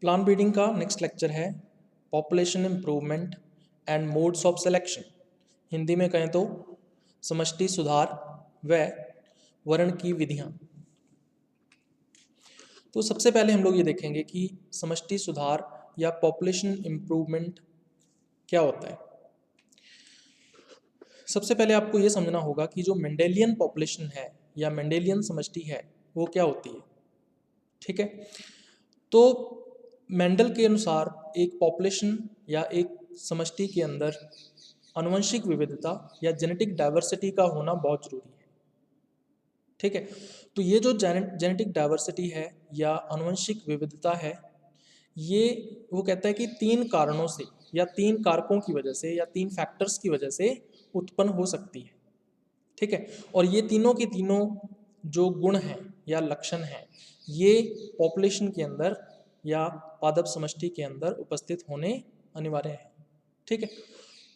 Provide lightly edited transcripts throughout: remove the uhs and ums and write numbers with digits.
Plant breeding का next lecture है population improvement and modes of selection. Hindi में कहें तो समष्टि सुधार व वर्ण की विधियाँ। तो सबसे पहले हम लोग ये देखेंगे कि समष्टि सुधार या पॉपुलेशन इम्प्रूवमेंट क्या होता है। सबसे पहले आपको ये समझना होगा कि जो मेंडेलियन पॉपुलेशन है या मेंडेलियन समष्टि है वो क्या होती है। ठीक है, तो मेंडल के अनुसार एक पॉपुलेशन या एक समष्टि के अंदर आनुवंशिक विविधता या जेनेटिक डाइवर्सिटी का होना बहुत जरूरी है। ठीक है, तो ये जो जेनेटिक डाइवर्सिटी है या आनुवंशिक विविधता है, ये वो कहता है कि 3 कारणों से या 3 कारकों की वजह से या 3 फैक्टर्स की वजह से उत्पन्न हो सकती है। ठीक है, और ये तीनों के तीनों जो गुण हैं या लक्षण हैं, ये पॉपुलेशन के अंदर या पादप समष्टि के अंदर उपस्थित होने अनिवार्य है। ठीक है,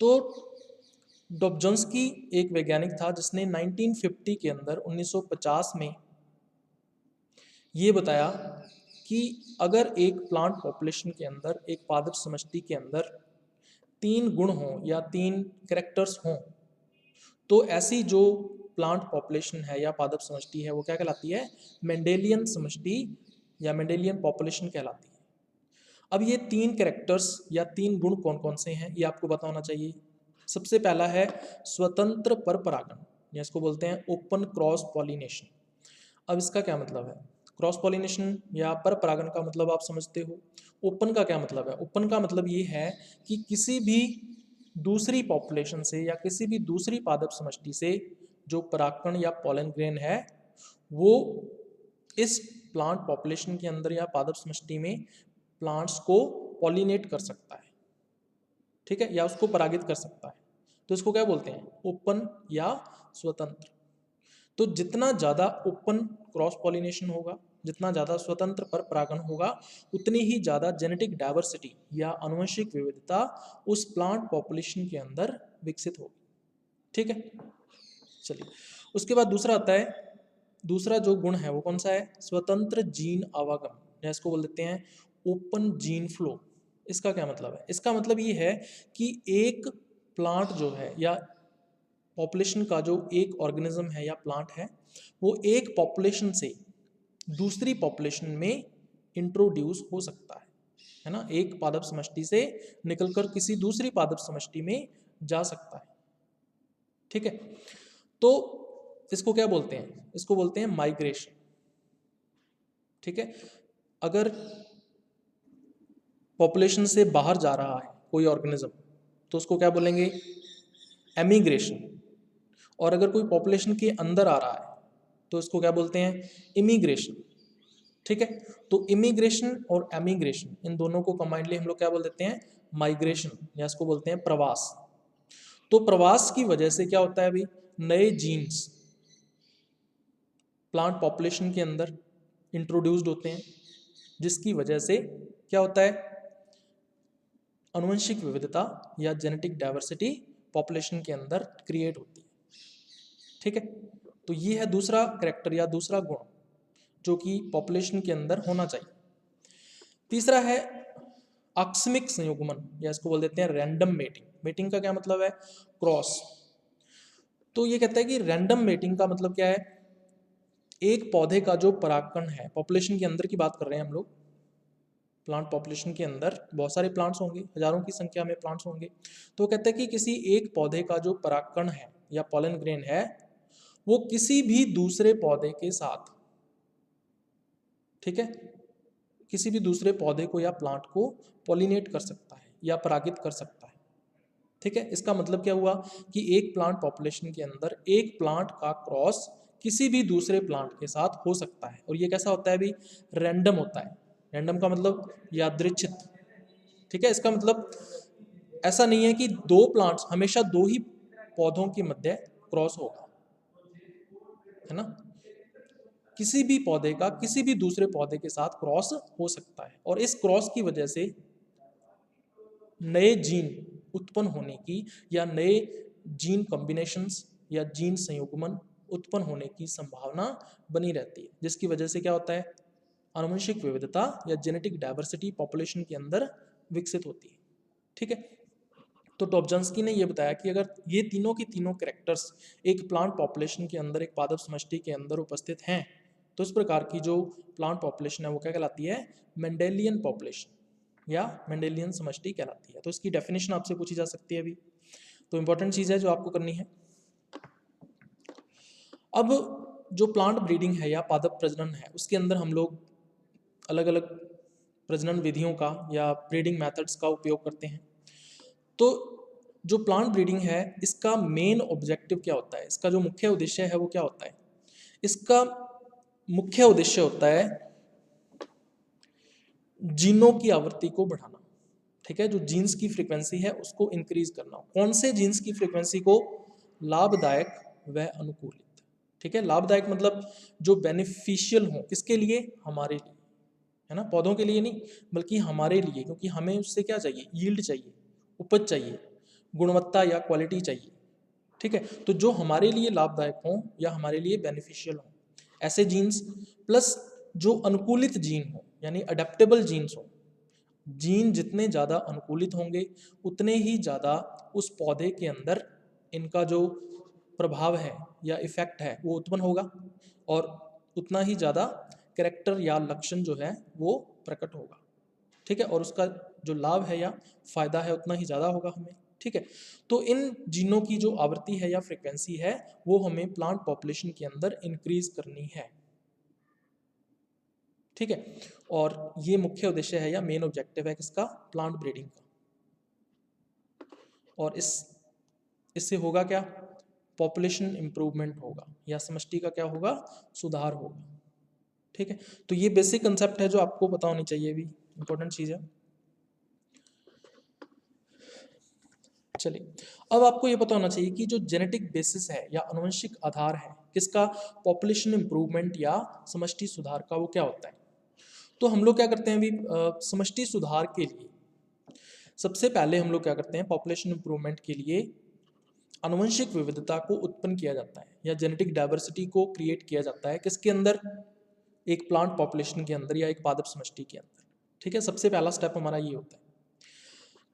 तो डॉब्जॉन्स्की एक वैज्ञानिक था जिसने 1950 के अंदर 1950 में ये बताया कि अगर एक प्लांट पॉपुलेशन के अंदर एक पादप समष्टि के अंदर 3 गुण हों या 3 कैरेक्टर्स हों, तो ऐसी जो प्लांट पॉपुलेशन है या पादप समष्टि है वो क्या कहलाती है, मेंडेलियन समष्टि या मेंडेलियन पॉपुलेशन कहलाती है। अब ये 3 कैरेक्टर्स या 3 गुण कौन कौन से हैं ये आपको पता होना चाहिए। सबसे पहला है स्वतंत्र परपरागण, या इसको बोलते हैं ओपन क्रॉस पॉलिनेशन। अब इसका क्या मतलब है, क्रॉस पॉलिनेशन या परपरागण का मतलब आप समझते हो। ओपन का क्या मतलब है, ओपन का मतलब ये है कि किसी भी दूसरी पॉपुलेशन से या किसी भी दूसरी पादप समष्टि से जो परागकण या पॉलन ग्रेन है वो इस प्लांट पॉपुलेशन के अंदर या पादप समष्टि में प्लांट्स को पॉलिनेट कर सकता है। ठीक है, या उसको परागित कर सकता है, तो इसको क्या बोलते हैं, ओपन या स्वतंत्र। तो जितना ज़्यादा ओपन क्रॉस पॉलिनेशन होगा, जितना ज़्यादा स्वतंत्र पर परागण होगा, उतनी ही ज़्यादा जेनेटिक डाइवर्सिटी या आनुवंशिक विविधता उस प्लांट पॉपुलेशन के अंदर विकसित होगी। ठीक है, चलिए उसके बाद दूसरा आता है, दूसरा जो गुण है वो कौन सा है, स्वतंत्र जीन आवागम, या इसको बोल देते हैं ओपन जीन फ्लो। इसका क्या मतलब है, इसका मतलब ये है कि एक प्लांट जो है या पॉपुलेशन का जो एक ऑर्गेनिज्म है या प्लांट है वो एक पॉपुलेशन से दूसरी पॉपुलेशन में इंट्रोड्यूस हो सकता है ना, एक पादप समष्टि से निकलकर किसी दूसरी पादप समष्टि में जा सकता है। ठीक है, तो इसको क्या बोलते हैं, इसको बोलते हैं माइग्रेशन। ठीक है, अगर पॉपुलेशन से बाहर जा रहा है कोई ऑर्गेनिज्म तो उसको क्या बोलेंगे, एमिग्रेशन। और अगर कोई पॉपुलेशन के अंदर आ रहा है तो इसको क्या बोलते हैं, इमिग्रेशन। ठीक है, तो इमिग्रेशन और एमिग्रेशन इन दोनों को कंबाइंडली हम लोग क्या बोल देते हैं, माइग्रेशन, या इसको बोलते हैं प्रवास। तो प्रवास की वजह से क्या होता है, अभी नए जीन्स प्लांट पॉपुलेशन के अंदर इंट्रोड्यूस्ड होते हैं, जिसकी वजह से क्या होता है, आनुवंशिक विविधता या जेनेटिक डाइवर्सिटी पॉपुलेशन के अंदर क्रिएट होती है। ठीक है, तो ये है दूसरा कैरेक्टर या दूसरा गुण जो कि पॉपुलेशन के अंदर होना चाहिए। तीसरा है आकस्मिक संयुग्मन, या इसको बोल देते हैं रैंडम मेटिंग। मेटिंग का क्या मतलब है, क्रॉस। तो ये कहता है कि रैंडम मेटिंग का मतलब क्या है, एक पौधे का जो परागकण है, पॉपुलेशन के अंदर की बात कर रहे हैं हम लोग, प्लांट पॉपुलेशन के अंदर बहुत सारे प्लांट्स होंगे, हजारों की संख्या में प्लांट्स होंगे। तो कहते हैं कि किसी एक पौधे का जो परागकण है या पॉलन ग्रेन है वो किसी भी दूसरे पौधे के साथ, ठीक है, किसी भी दूसरे पौधे को या प्लांट को पॉलिनेट कर सकता है या परागित कर सकता है। ठीक है, इसका मतलब क्या हुआ कि एक प्लांट पॉपुलेशन के अंदर एक प्लांट का क्रॉस किसी भी दूसरे प्लांट के साथ हो सकता है, और ये कैसा होता है, अभी रैंडम होता है। रैंडम का मतलब यादृच्छिक। ठीक है, इसका मतलब ऐसा नहीं है कि दो प्लांट्स हमेशा दो ही पौधों के मध्य क्रॉस होगा, है ना, किसी भी पौधे का किसी भी दूसरे पौधे के साथ क्रॉस हो सकता है, और इस क्रॉस की वजह से नए जीन उत्पन्न होने की या नए जीन कॉम्बिनेशंस या जीन संयुग्मन उत्पन्न होने की संभावना बनी रहती है, जिसकी वजह से क्या होता है, आनुवंशिक विविधता या जेनेटिक डाइवर्सिटी पॉपुलेशन के अंदर विकसित होती है। ठीक है, तो टॉपजंस्की ने यह बताया कि अगर ये तीनों की तीनों कैरेक्टर्स एक प्लांट पॉपुलेशन के अंदर, एक पादप समष्टि के अंदर उपस्थित हैं, तो इस प्रकार की जो प्लांट पॉपुलेशन है वो क्या कहलाती है? मेंडेलियन पॉपुलेशन या मेंडेलियन समष्टि कहलाती है। तो इसकी डेफिनेशन आपसे पूछी जा सकती है अभी, तो इंपॉर्टेंट चीज़ है जो आपको करनी है। अब जो प्लांट ब्रीडिंग है या पादप प्रजनन है, उसके अंदर हम लोग अलग अलग प्रजनन विधियों का या ब्रीडिंग मेथड्स का उपयोग करते हैं। तो जो प्लांट ब्रीडिंग है, इसका मेन ऑब्जेक्टिव क्या होता है? इसका जो मुख्य उद्देश्य है वो क्या होता है? इसका मुख्य उद्देश्य होता है जीनों की आवृत्ति को बढ़ाना। ठीक है, जो जीन्स की फ्रीक्वेंसी है उसको इंक्रीज करना। कौन से जीन्स की फ्रीक्वेंसी को? लाभदायक व अनुकूलित। ठीक है, लाभदायक मतलब जो बेनिफिशियल हो, किसके लिए? हमारे लिए, है ना, पौधों के लिए नहीं बल्कि हमारे लिए, क्योंकि हमें उससे क्या चाहिए? यील्ड चाहिए, उपज चाहिए, गुणवत्ता या क्वालिटी चाहिए। ठीक है, तो जो हमारे लिए लाभदायक हो या हमारे लिए बेनिफिशियल हो, ऐसे जीन्स, प्लस जो अनुकूलित जीन हो यानी अडेप्टेबल जीन्स हो। जीन जितने ज़्यादा अनुकूलित होंगे उतने ही ज़्यादा उस पौधे के अंदर इनका जो प्रभाव है या इफेक्ट है वो उत्पन्न होगा, और उतना ही ज़्यादा कैरेक्टर या लक्षण जो है वो प्रकट होगा। ठीक है, और उसका जो लाभ है या फायदा है उतना ही ज़्यादा होगा हमें। ठीक है, तो इन जीनों की जो आवृत्ति है या फ्रीक्वेंसी है वो हमें प्लांट पॉपुलेशन के अंदर इंक्रीज करनी है। ठीक है, और ये मुख्य उद्देश्य है या मेन ऑब्जेक्टिव है किसका? प्लांट ब्रीडिंग का। और इससे होगा क्या? पॉपुलेशन इंप्रूवमेंट होगा या समष्टि का क्या होगा? सुधार होगा। ठीक है, तो ये बेसिक कंसेप्ट है जो आपको पता होनी चाहिए, भी इंपॉर्टेंट चीज़ है। चलिए, अब आपको ये पता होना चाहिए कि जो जेनेटिक बेसिस है या आनुवंशिक आधार है किसका? पॉपुलेशन इंप्रूवमेंट या समष्टि सुधार का, वो क्या होता है? तो हम लोग क्या करते हैं अभी समष्टि सुधार के लिए सबसे पहले हम लोग क्या करते हैं? पॉपुलेशन इंप्रूवमेंट के लिए आनुवंशिक विविधता को उत्पन्न किया जाता है या जेनेटिक डाइवर्सिटी को क्रिएट किया जाता है। किसके अंदर? एक प्लांट पॉपुलेशन के अंदर या एक पादप समष्टि के अंदर। ठीक है, सबसे पहला स्टेप हमारा ये होता है।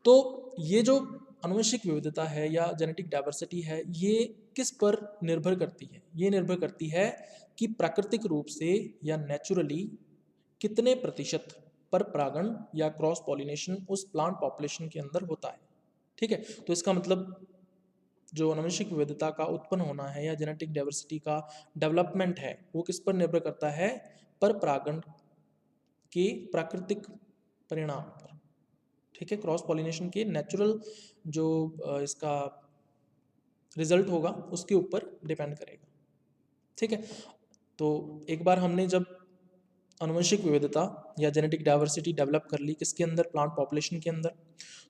तो ये जो आनुवंशिक विविधता है या जेनेटिक डाइवर्सिटी है, ये किस पर निर्भर करती है? ये निर्भर करती है कि प्राकृतिक रूप से या नेचुरली कितने प्रतिशत पर परागण या क्रॉस पॉलिनेशन उस प्लांट पॉपुलेशन के अंदर होता है। ठीक है, तो इसका मतलब जो आनुवंशिक विविधता का उत्पन्न होना है या जेनेटिक डाइवर्सिटी का डेवलपमेंट है वो किस पर निर्भर करता है? पर परागण के प्राकृतिक परिणाम पर। ठीक है, क्रॉस पॉलिनेशन के नेचुरल जो इसका रिजल्ट होगा उसके ऊपर डिपेंड करेगा। ठीक है, तो एक बार हमने जब आनुवंशिक विविधता या जेनेटिक डाइवर्सिटी डेवलप कर ली किसके अंदर? प्लांट पॉपुलेशन के अंदर,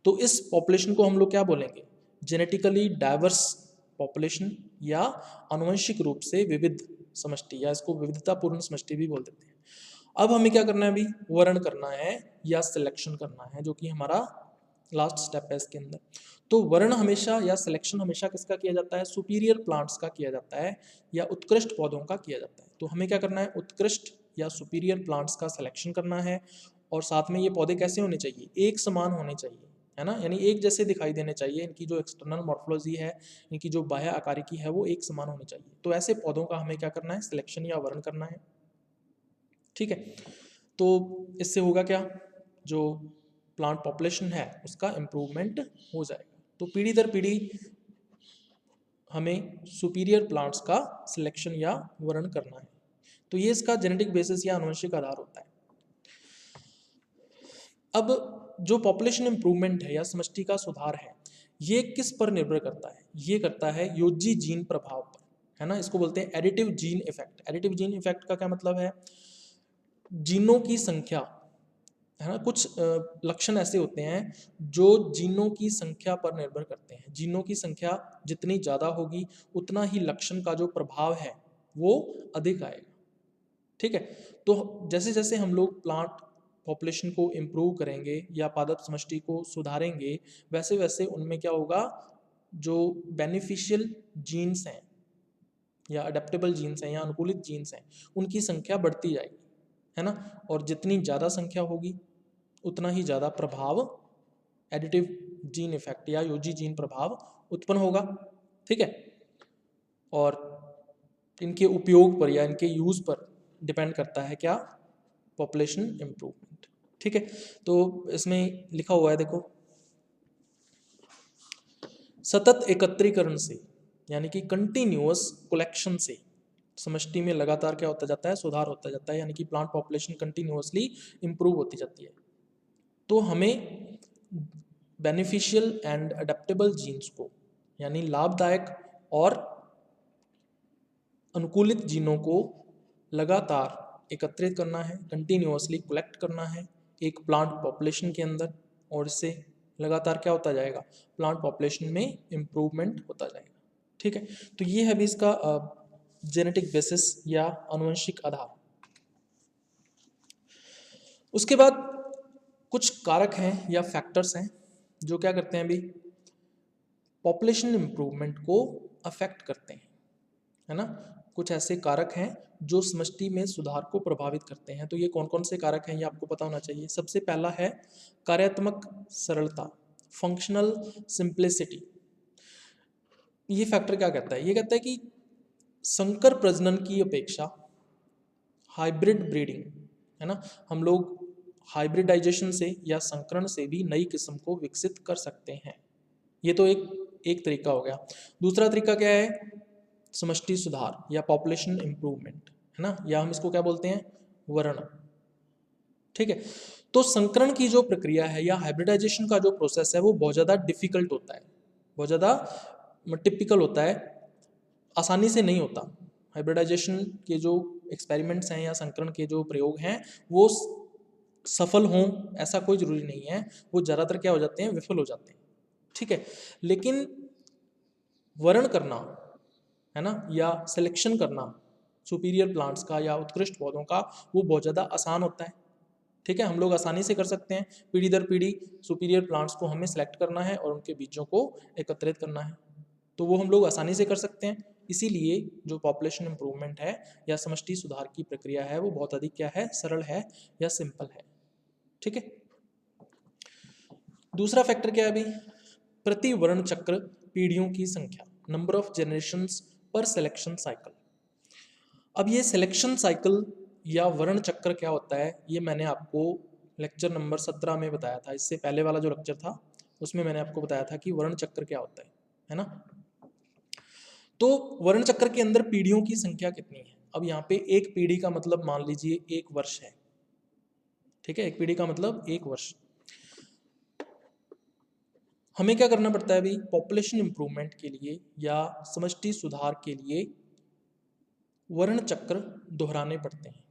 तो इस पॉपुलेशन को हम लोग क्या बोलेंगे? जेनेटिकली डाइवर्स पॉपुलेशन या आनुवंशिक रूप से विविध समष्टि, या इसको विविधतापूर्ण समष्टि भी बोल देते हैं। अब हमें क्या करना है? अभी वर्ण करना है या सिलेक्शन करना है, जो कि हमारा लास्ट स्टेप है इसके अंदर। तो वर्ण हमेशा या सिलेक्शन हमेशा किसका किया जाता है? सुपीरियर प्लांट्स का किया जाता है या उत्कृष्ट पौधों का किया जाता है। तो हमें क्या करना है? उत्कृष्ट या सुपीरियर प्लांट्स का सिलेक्शन करना है, और साथ में ये पौधे कैसे होने चाहिए? एक समान होने चाहिए, है ना, यानी एक जैसे दिखाई देने चाहिए। इनकी जो एक्सटर्नल मॉर्फोलॉजी है, इनकी जो बाह्य आकारिकी है वो एक समान होनी चाहिए। तो ऐसे पौधों का हमें क्या करना है? सिलेक्शन या वर्ण करना है। ठीक है, तो इससे होगा क्या? जो प्लांट पॉपुलेशन है उसका इम्प्रूवमेंट हो जाएगा। तो पीढ़ी दर पीढ़ी हमें सुपीरियर प्लांट्स का सिलेक्शन या वर्ण करना है। तो ये इसका जेनेटिक बेसिस या आनुवंशिक आधार होता है। अब जो पॉपुलेशन इंप्रूवमेंट है या समष्टि का सुधार है, ये किस पर निर्भर करता है? ये करता है योजी जीन प्रभाव पर, है ना। इसको बोलते हैं additive gene effect. Additive gene effect का क्या मतलब है? जीनों की संख्या, है ना, कुछ लक्षण ऐसे होते हैं जो जीनों की संख्या पर निर्भर करते हैं। जीनों की संख्या जितनी ज़्यादा होगी उतना ही लक्षण का जो प्रभाव है वो अधिक आएगा। ठीक है, तो जैसे जैसे हम लोग प्लांट पॉपुलेशन को इम्प्रूव करेंगे या पादप समष्टि को सुधारेंगे, वैसे वैसे उनमें क्या होगा? जो बेनिफिशियल जीन्स हैं या अडेप्टेबल जीन्स हैं या अनुकूलित जीन्स हैं, उनकी संख्या बढ़ती जाएगी, है ना। और जितनी ज़्यादा संख्या होगी उतना ही ज़्यादा प्रभाव एडिटिव जीन इफेक्ट या यूजी जीन प्रभाव उत्पन्न होगा, ठीक है। और इनके उपयोग पर या इनके यूज़ पर डिपेंड करता है क्या, पॉपुलेशन इम्प्रूवमेंट, ठीक है। तो इसमें लिखा हुआ है देखो, सतत एकत्रीकरण से यानी कि कंटिन्यूअस कलेक्शन से समष्टि में लगातार क्या होता जाता है, सुधार होता जाता है, यानी कि प्लांट पॉपुलेशन कंटिन्यूअसली इंप्रूव होती जाती है। तो हमें बेनिफिशियल एंड अडेप्टेबल जीन्स को यानी लाभदायक और अनुकूलित जीनों को लगातार एकत्रित करना है, कंटिन्यूअसली कलेक्ट करना है एक प्लांट पॉपुलेशन के अंदर, और इससे लगातार क्या होता जाएगा, प्लांट पॉपुलेशन में इम्प्रूवमेंट होता जाएगा, ठीक है। तो ये है भी इसका जेनेटिक बेसिस या आनुवंशिक आधार। उसके बाद कुछ कारक हैं या फैक्टर्स हैं जो क्या करते हैं अभी, पॉपुलेशन इम्प्रूवमेंट को अफेक्ट करते हैं, है ना। कुछ ऐसे कारक हैं जो समष्टि में सुधार को प्रभावित करते हैं। तो ये कौन कौन से कारक हैं ये आपको पता होना चाहिए। सबसे पहला है कार्यात्मक सरलता, फंक्शनल सिंप्लिसिटी। ये फैक्टर क्या कहता है, ये कहता है कि संकर प्रजनन की अपेक्षा हाइब्रिड ब्रीडिंग, है ना, हम लोग हाइब्रिडाइजेशन से या संकरण से भी नई किस्म को विकसित कर सकते हैं। ये तो एक तरीका हो गया। दूसरा तरीका क्या है, समष्टि सुधार या पॉपुलेशन इंप्रूवमेंट, है ना, या हम इसको क्या बोलते हैं, वर्ण, ठीक है। तो संकरण की जो प्रक्रिया है या हाइब्रिडाइजेशन का जो प्रोसेस है वो बहुत ज़्यादा डिफिकल्ट होता है, बहुत ज़्यादा टिपिकल होता है, आसानी से नहीं होता। हाइब्रिडाइजेशन के जो एक्सपेरिमेंट्स हैं या संकरण के जो प्रयोग हैं वो सफल हों ऐसा कोई ज़रूरी नहीं है, वो ज़्यादातर क्या हो जाते हैं, विफल हो जाते हैं, ठीक है। लेकिन वर्ण करना, है ना, या सिलेक्शन करना सुपीरियर प्लांट्स का या उत्कृष्ट पौधों का, वो बहुत ज़्यादा आसान होता है, ठीक है। हम लोग आसानी से कर सकते हैं, पीढ़ी दर पीढ़ी सुपीरियर प्लांट्स को हमें सेलेक्ट करना है और उनके बीजों को एकत्रित करना है, तो वो हम लोग आसानी से कर सकते हैं। इसीलिए जो पॉपुलेशन इंप्रूवमेंट है या समष्टि सुधार की प्रक्रिया है वो बहुत अधिक क्या है, सरल है या सिंपल है, ठीक है। दूसरा फैक्टर क्या है अभी, प्रति वर्ण चक्र पीढ़ियों की संख्या, नंबर ऑफ जनरेशंस पर सिलेक्शन साइकिल। अब ये सिलेक्शन साइकिल या वर्ण चक्र क्या होता है, ये मैंने आपको लेक्चर नंबर 17 में बताया था। इससे पहले वाला जो लेक्चर था उसमें मैंने आपको बताया था कि वर्ण चक्र क्या होता है ना। तो वर्ण चक्र के अंदर पीढ़ियों की संख्या कितनी है। अब यहाँ पे एक पीढ़ी का मतलब मान लीजिए 1 वर्ष है, ठीक है, एक पीढ़ी का मतलब 1 वर्ष। हमें क्या करना पड़ता है अभी, पॉपुलेशन इंप्रूवमेंट के लिए या समष्टि सुधार के लिए वर्ण चक्र दोहराने पड़ते हैं,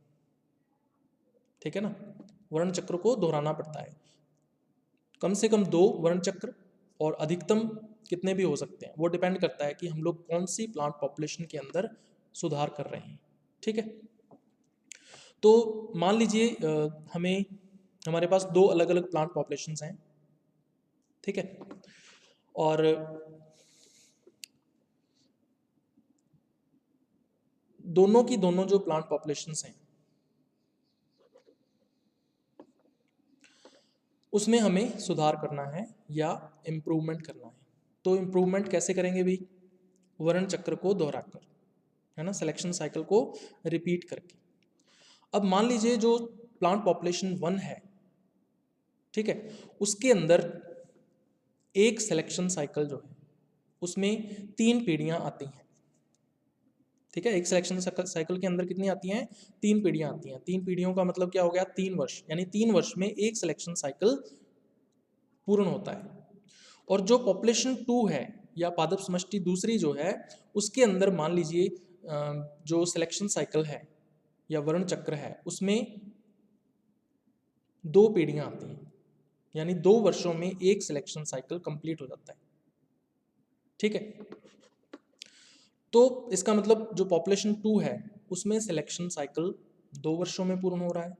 ठीक है ना। वर्ण चक्र को दोहराना पड़ता है, कम से कम 2 वर्ण चक्र, और अधिकतम कितने भी हो सकते हैं, वो डिपेंड करता है कि हम लोग कौन सी प्लांट पॉपुलेशन के अंदर सुधार कर रहे हैं, ठीक है। तो मान लीजिए हमें हमारे पास 2 अलग अलग प्लांट पॉपुलेशंस हैं, ठीक है, और दोनों की दोनों जो प्लांट पॉपुलेशंस हैं उसमें हमें सुधार करना है या इम्प्रूवमेंट करना है। तो इम्प्रूवमेंट कैसे करेंगे भी, वर्ण चक्र को दोहराकर, है ना, सिलेक्शन साइकिल को रिपीट करके। अब मान लीजिए जो प्लांट पॉपुलेशन 1 है, ठीक है, उसके अंदर एक सिलेक्शन साइकिल जो है उसमें 3 पीढ़ियां आती हैं, ठीक है। एक सिलेक्शन साइकिल के अंदर कितनी आती हैं, 3 पीढ़ियां आती हैं। 3 पीढ़ियों का मतलब क्या हो गया, 3 वर्ष, यानी 3 वर्ष में एक सिलेक्शन साइकिल पूर्ण होता है। और जो पॉपुलेशन 2 है या पादप समष्टि दूसरी जो है, उसके अंदर मान लीजिए जो सिलेक्शन साइकिल है या वर्ण चक्र है उसमें 2 पीढ़ियां आती हैं, यानी 2 वर्षों में एक सिलेक्शन साइकिल कंप्लीट हो जाता है, ठीक है। तो इसका मतलब जो पॉपुलेशन 2 है उसमें सिलेक्शन साइकिल 2 वर्षों में पूर्ण हो रहा है,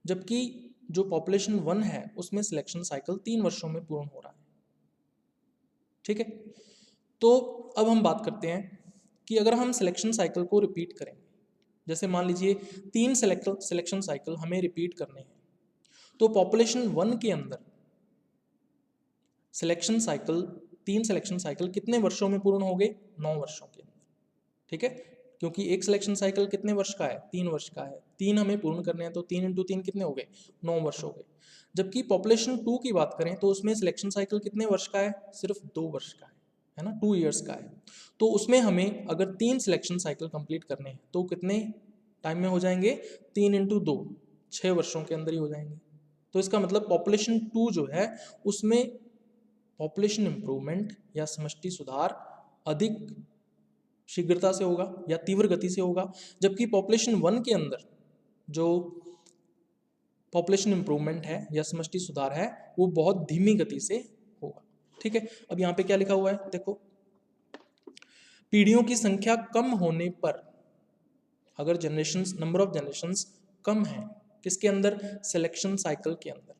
जबकि जो पॉपुलेशन 1 है उसमें सिलेक्शन साइकिल 3 वर्षों में पूर्ण हो रहा है, ठीक है। तो अब हम बात करते हैं कि अगर हम सिलेक्शन साइकिल को रिपीट करें जैसे मान लीजिए 3 सिलेक्शन साइकिल हमें रिपीट करने हैं, तो पॉपुलेशन 1 के अंदर सिलेक्शन साइकिल 3 सिलेक्शन साइकिल कितने वर्षों में पूर्ण हो गए? 9 वर्षों के अंदर। ठीक है, क्योंकि एक सिलेक्शन साइकिल कितने वर्ष का है? 3 वर्ष का है। 3 हमें पूर्ण करने हैं, तो 3 × 3 कितने हो गए? 9 वर्ष हो गए। जबकि पॉपुलेशन 2 की बात करें तो उसमें सिलेक्शन साइकिल कितने वर्ष का है? सिर्फ 2 वर्ष का है ना, 2 ईयर्स का है। तो उसमें हमें अगर 3 सिलेक्शन साइकिल कंप्लीट करने हैं तो कितने टाइम में हो जाएंगे? 3 × 2 6 वर्षों के अंदर ही हो जाएंगे। तो इसका मतलब पॉपुलेशन 2 जो है उसमें पॉपुलेशन इंप्रूवमेंट या समष्टि सुधार अधिक शीघ्रता से होगा या तीव्र गति से होगा, जबकि पॉपुलेशन 1 के अंदर जो पॉपुलेशन इंप्रूवमेंट है या समष्टि सुधार है वो बहुत धीमी गति से होगा। ठीक है, अब यहाँ पे क्या लिखा हुआ है देखो, पीढ़ियों की संख्या कम होने पर, अगर जनरेशंस नंबर ऑफ जनरेशंस कम है किसके अंदर? सिलेक्शन साइकिल के अंदर,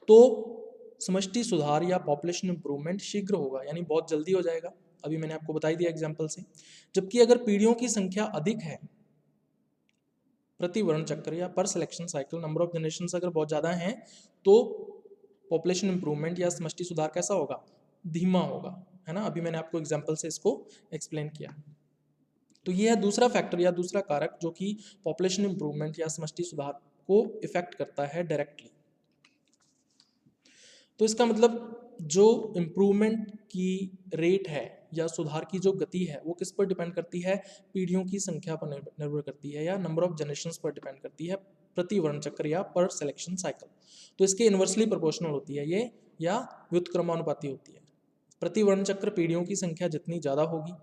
तो समष्टि सुधार या पॉपुलेशन इंप्रूवमेंट शीघ्र होगा, यानी बहुत जल्दी हो जाएगा। अभी मैंने आपको बताई दिया एग्जाम्पल से। जबकि अगर पीढ़ियों की संख्या अधिक है, प्रति वर्ण चक्र या पर selection cycle number of generations अगर बहुत ज़्यादा हैं, तो पॉपुलेशन इंप्रूवमेंट या समष्टि सुधार कैसा होगा? धीमा होगा, है ना। अभी मैंने आपको एग्जाम्पल से इसको एक्सप्लेन किया। तो ये है दूसरा फैक्टर या दूसरा कारक जो कि पॉपुलेशन इंप्रूवमेंट या समष्टि सुधार को इफेक्ट करता है डायरेक्टली। तो इसका मतलब जो इम्प्रूवमेंट की रेट है या सुधार की जो गति है वो किस पर डिपेंड करती है? पीढ़ियों की संख्या पर निर्भर करती है या नंबर ऑफ जनरेशंस पर डिपेंड करती है, प्रति वर्ण चक्र या पर सिलेक्शन साइकिल। तो इसके इन्वर्सली प्रोपोर्शनल होती है ये, या व्युत्क्रमानुपाती होती है। प्रति वर्ण चक्र पीढ़ियों की संख्या जितनी ज़्यादा होगी,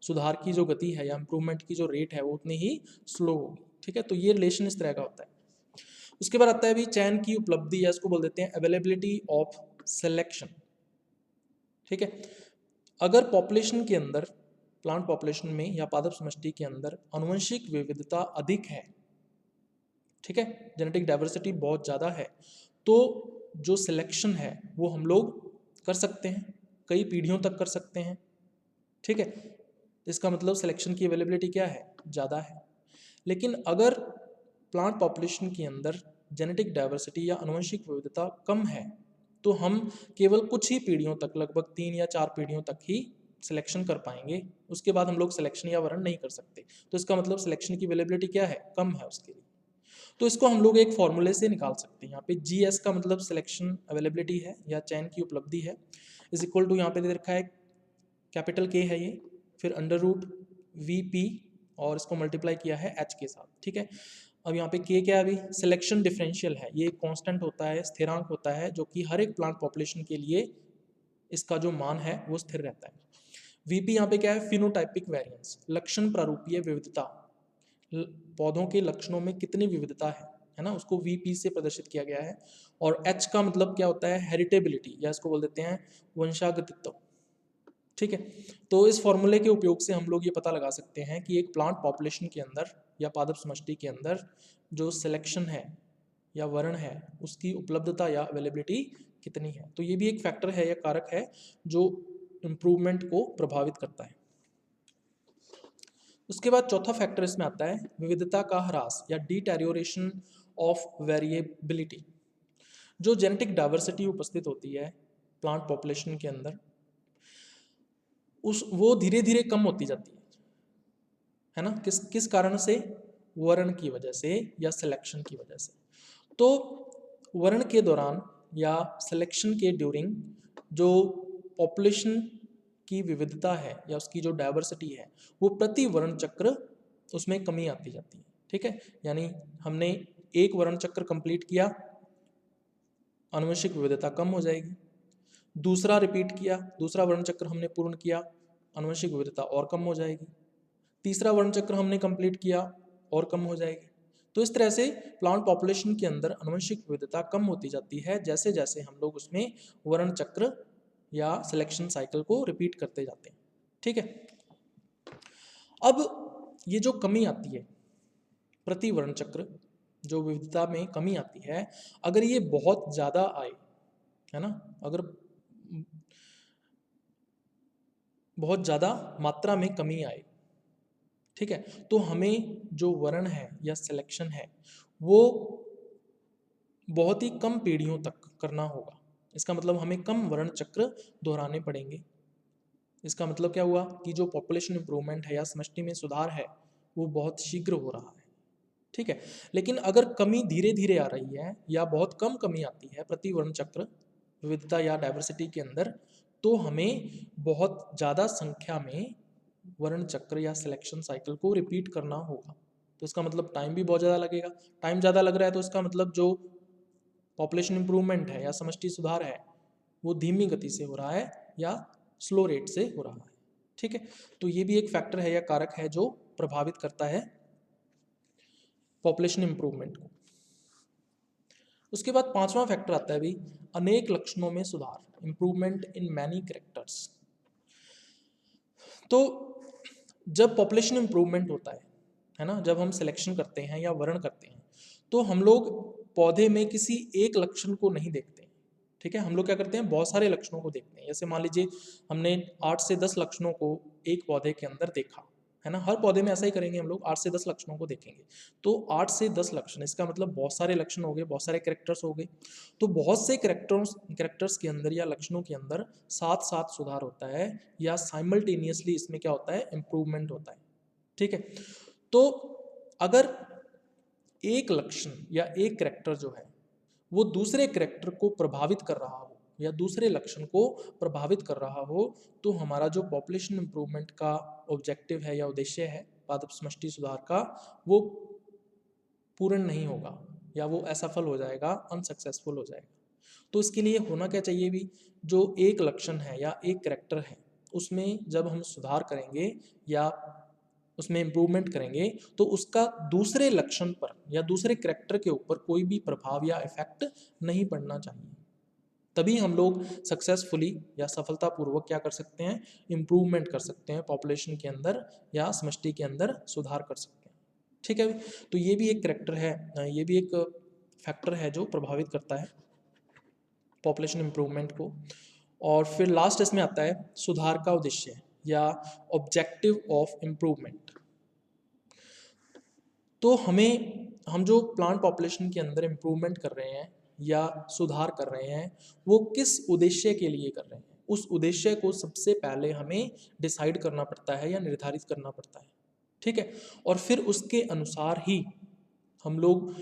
सुधार की जो गति है या इम्प्रूवमेंट की जो रेट है वो उतनी ही स्लो होगी। ठीक है, तो ये रिलेशन इस तरह का होता है। उसके बाद आता है अभी चयन की उपलब्धि, या इसको बोल देते हैं अवेलेबिलिटी ऑफ सिलेक्शन। ठीक है, अगर पॉपुलेशन के अंदर, प्लांट पॉपुलेशन में या पादप समष्टि के अंदर आनुवंशिक विविधता अधिक है, ठीक है, जेनेटिक डाइवर्सिटी बहुत ज़्यादा है, तो जो सिलेक्शन है वो हम लोग कर सकते हैं, कई पीढ़ियों तक कर सकते हैं। ठीक है, इसका मतलब सिलेक्शन की अवेलेबिलिटी क्या है? ज़्यादा है। लेकिन अगर प्लांट पॉपुलेशन के अंदर जेनेटिक डाइवर्सिटी या आनुवंशिक विविधता कम है, तो हम केवल कुछ ही पीढ़ियों तक, लगभग 3 या 4 पीढ़ियों तक ही सिलेक्शन कर पाएंगे। उसके बाद हम लोग सिलेक्शन या वरण नहीं कर सकते। तो इसका मतलब सिलेक्शन की अवेलेबिलिटी क्या है? कम है उसके लिए। तो इसको हम लोग एक फॉर्मूले से निकाल सकते हैं। यहाँ पे GS का मतलब सिलेक्शन अवेलेबिलिटी है या चयन की उपलब्धि है, इज इक्वल टू, यहाँ पे दे रखा है कैपिटल K है ये, फिर √VP और इसको मल्टीप्लाई किया है H के साथ। ठीक है, अब यहाँ पे K क्या है? अभी सिलेक्शन डिफरेंशियल है, ये कांस्टेंट होता है, स्थिरांक होता है, जो कि हर एक प्लांट पॉपुलेशन के लिए इसका जो मान है वो स्थिर रहता है। VP यहाँ पे क्या है? फिनोटाइपिक वेरिएंस, लक्षण प्रारूपीय विविधता, पौधों के लक्षणों में कितनी विविधता है ना, उसको VP से प्रदर्शित किया गया है। और H का मतलब क्या होता है? हेरिटेबिलिटी, या इसको बोल देते हैं वंशागतित्व। ठीक है, तो इस फॉर्मूले के उपयोग से हम लोग ये पता लगा सकते हैं कि एक प्लांट पॉपुलेशन के अंदर या पादप समष्टि के अंदर जो सिलेक्शन है या वर्ण है उसकी उपलब्धता या अवेलेबिलिटी कितनी है। तो ये भी एक फैक्टर है या कारक है जो इम्प्रूवमेंट को प्रभावित करता है। उसके बाद चौथा फैक्टर इसमें आता है विविधता का ह्रास या डिटेरियोरेशन ऑफ वेरिएबिलिटी। जो जेनेटिक डाइवर्सिटी उपस्थित होती है प्लांट पॉपुलेशन के अंदर, वो धीरे धीरे कम होती जाती है ना। किस किस कारण से? वर्ण की वजह से या सिलेक्शन की वजह से। तो वर्ण के दौरान या सिलेक्शन के ड्यूरिंग जो पॉपुलेशन की विविधता है या उसकी जो डाइवर्सिटी है वो प्रति वर्ण चक्र उसमें कमी आती जाती है। ठीक है, यानी हमने एक वर्ण चक्र कंप्लीट किया, आनुवंशिक विविधता कम हो जाएगी। दूसरा रिपीट किया, दूसरा वर्ण चक्र हमने पूर्ण किया, आनुवंशिक विविधता और कम हो जाएगी। तीसरा वर्ण चक्र हमने कंप्लीट किया और कम हो जाएगी। तो इस तरह से प्लांट पॉपुलेशन के अंदर आनुवंशिक विविधता कम होती जाती है जैसे जैसे हम लोग उसमें वर्ण चक्र या सिलेक्शन साइकिल को रिपीट करते जाते हैं। ठीक है, अब ये जो कमी आती है प्रति वर्ण चक्र, जो विविधता में कमी आती है, अगर ये बहुत ज़्यादा आए, है ना, अगर बहुत ज़्यादा मात्रा में कमी आए ठीक है। तो हमें जो वर्ण है या सिलेक्शन है वो बहुत ही कम पीढ़ियों तक करना होगा। इसका मतलब हमें कम वर्ण चक्र दोहराने पड़ेंगे। इसका मतलब क्या हुआ कि जो पॉपुलेशन इंप्रूवमेंट है या समष्टि में सुधार है वो बहुत शीघ्र हो रहा है। ठीक है। लेकिन अगर कमी धीरे धीरे आ रही है या बहुत कम कमी आती है प्रति वर्ण चक्र विविधता या डाइवर्सिटी के अंदर, तो हमें बहुत ज़्यादा संख्या में वर्ण चक्र या सिलेक्शन साइकिल को रिपीट करना होगा। तो इसका मतलब टाइम भी बहुत ज़्यादा लगेगा। टाइम ज़्यादा लग रहा है तो इसका मतलब जो पॉपुलेशन इंप्रूवमेंट है या समष्टि सुधार है वो धीमी गति से हो रहा है या स्लो रेट से हो रहा है। ठीक है। तो ये भी एक फैक्टर है या कारक है जो प्रभावित करता है पॉपुलेशन इंप्रूवमेंट को। उसके बाद पांचवा फैक्टर आता है भी अनेक लक्षणों में सुधार, इंप्रूवमेंट इन मैनी कैरेक्टर्स। तो जब पॉपुलेशन इंप्रूवमेंट होता है ना, जब हम सिलेक्शन करते हैं या वर्ण करते हैं तो हम लोग पौधे में किसी एक लक्षण को नहीं देखते। ठीक है। हम लोग क्या करते हैं, बहुत सारे लक्षणों को देखते हैं। जैसे मान लीजिए हमने 8 से 10 लक्षणों को एक पौधे के अंदर देखा है ना, हर पौधे में ऐसा ही करेंगे हम लोग, 8 से 10 लक्षणों को देखेंगे। तो 8 से 10 लक्षण, इसका मतलब बहुत सारे लक्षण हो गए, बहुत सारे कैरेक्टर्स हो गए। तो बहुत से कैरेक्टर्स के अंदर या लक्षणों के अंदर साथ साथ सुधार होता है या साइमल्टेनियसली इसमें क्या होता है, इंप्रूवमेंट होता है। ठीक है। तो अगर एक लक्षण या एक कैरेक्टर जो है वो दूसरे कैरेक्टर को प्रभावित कर रहा हो या दूसरे लक्षण को प्रभावित कर रहा हो, तो हमारा जो पॉपुलेशन इंप्रूवमेंट का ऑब्जेक्टिव है या उद्देश्य है पादप समष्टि सुधार का, वो पूर्ण नहीं होगा या वो असफल हो जाएगा, अनसक्सेसफुल हो जाएगा। तो इसके लिए होना क्या चाहिए भी, जो एक लक्षण है या एक कैरेक्टर है उसमें जब हम सुधार करेंगे या उसमें इम्प्रूवमेंट करेंगे तो उसका दूसरे लक्षण पर या दूसरे कैरेक्टर के ऊपर कोई भी प्रभाव या इफेक्ट नहीं पड़ना चाहिए। तभी हम लोग सक्सेसफुली या सफलतापूर्वक क्या कर सकते हैं, इम्प्रूवमेंट कर सकते हैं, पॉपुलेशन के अंदर या समष्टि के अंदर सुधार कर सकते हैं। ठीक है। तो ये भी एक कैरेक्टर है, ये भी एक फैक्टर है जो प्रभावित करता है पॉपुलेशन इम्प्रूवमेंट को। और फिर लास्ट इसमें आता है सुधार का उद्देश्य या ऑब्जेक्टिव ऑफ इम्प्रूवमेंट। तो हम जो प्लांट पॉपुलेशन के अंदर इम्प्रूवमेंट कर रहे हैं या सुधार कर रहे हैं वो किस उद्देश्य के लिए कर रहे हैं, उस उद्देश्य को सबसे पहले हमें डिसाइड करना पड़ता है या निर्धारित करना पड़ता है। ठीक है। और फिर उसके अनुसार ही हम लोग